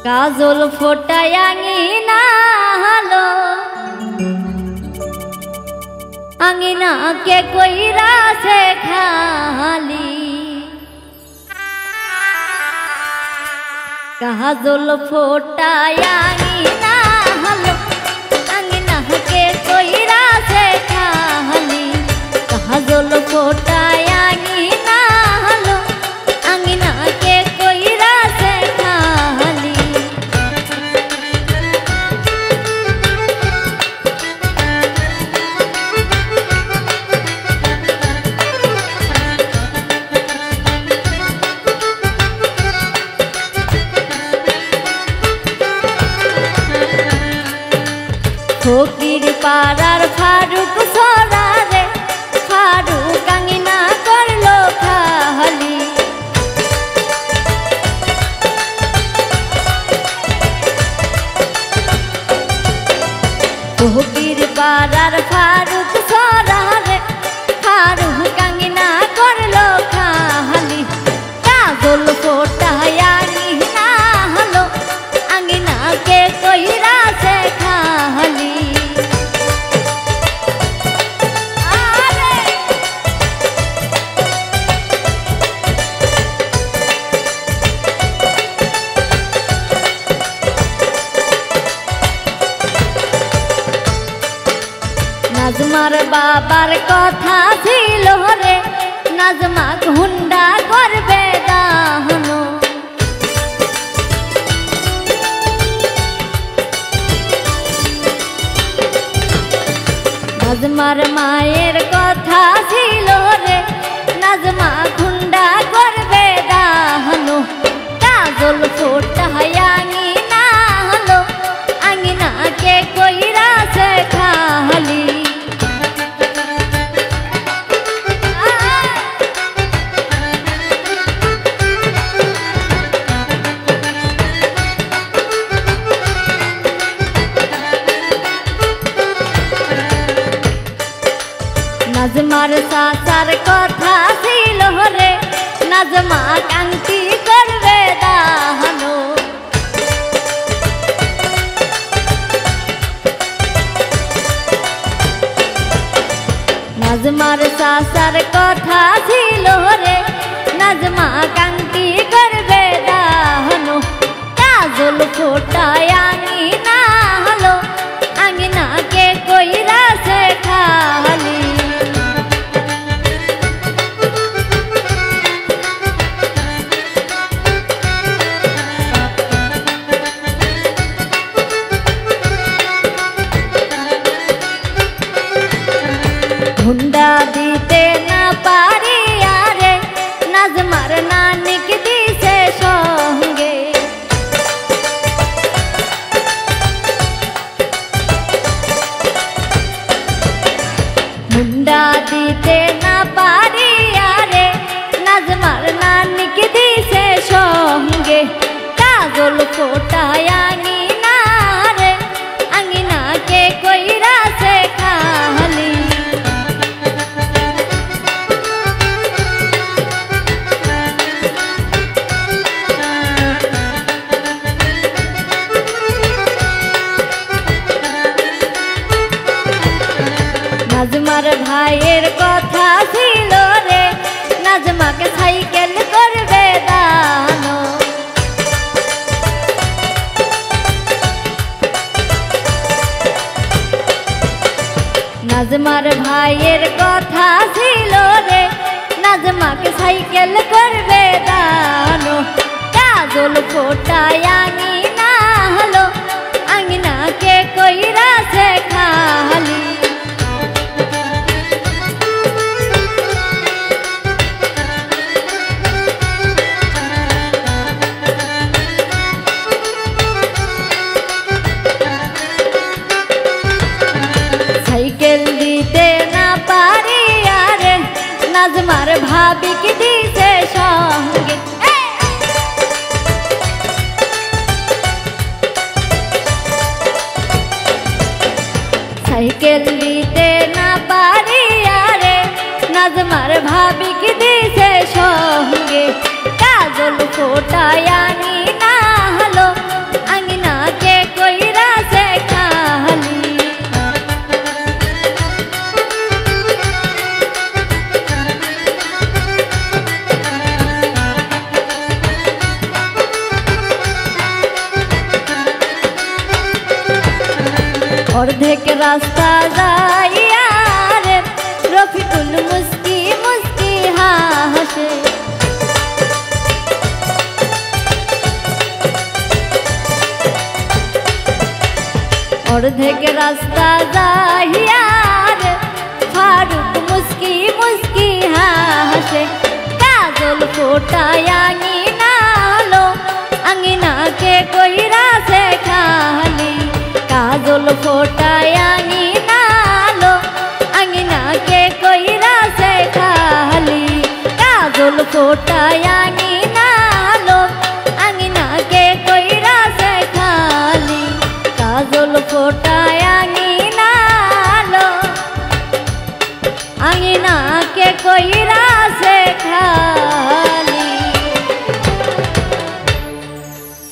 কাজল ফোটায়াঙি না হলো আঙিনা কে কইরা সে খালি কাজল ফোটায়াঙি না হলো আঙিনা কে কইরা সে খালি কাজল ফোটায়াঙি না হলো আঙিনা কে কইরা সে খালি ফকির পাড়ার ফারুক সরারে ফারুক আঙিনা করলো খালি ফকির পাড়ার ফারুক সরারে ফারুক আঙিনা করলো খালি কাজল ফোটায়াঙি না হলো আঙিনা কে কইরা সে খালি নাজমার বাবার কথা ছিল রে নাজমা হুন্ডা করবে দাহন নাজমার মায়ের কথা ছিল রে নাজমা হুন্ডা করবে দাহন কাজল ফোটায়াঙি না হলো আঙিনা কে কইরা সে খালি নাজমার সাসার কথা ছিল রে নাজমা কান্তি করবে দাহনো নাজমার সাসার কথা ছিল রে নাজমা কান্তি করবে দাহনো কাজল ফোটায়াঙি না হলো আঙিনা কে কইরা সে খালি হুন্ডা দিতে না পারি আরে নাজমার নানিক দিছে সঙ্গে হুন্ডা দিতে না পারি আরে নাজমার নানিক দিছে সঙ্গে কাজল ফোটায়াঙি না রে আঙিনা কে কইরা সে খালি নাজমার ভাইয়ের কথা ছিল রে নাজমাকে সাইকেল করবে দানো নাজমার ভাইয়ের কথা ছিল রে নাজমাকে সাইকেল করবে দানো কাজল ফোটায়াঙি না হলো আঙিনা কে কইরা সে খালি সাইকেল দিতে না পারি আরে নাজমার ভাবিকে দিছে সঙ্গে সাইকেল দিতে না পারি আরে নাজমার ভাবিকে দিছে সঙ্গে কাজল ফোটায়াঙি না হলো অর্ধেক রাস্তা যাইয়া রে রফিকুল মুস্কি মুস্কি হাসে। অর্ধেক রাস্তা যাইয়া রে ফারুক মুস্কি মুস্কি হাসে। কাজল ফোটায় আঙিনালো আঙিনাকে কইরাছে খালি। কাজল ফোটায় আঙিনালো আঙিনাকে কইরাছে খালি। কাজল ফোটায় আঙিনালো আঙিনাকে কইরাছে খালি। কাজল ফোটায়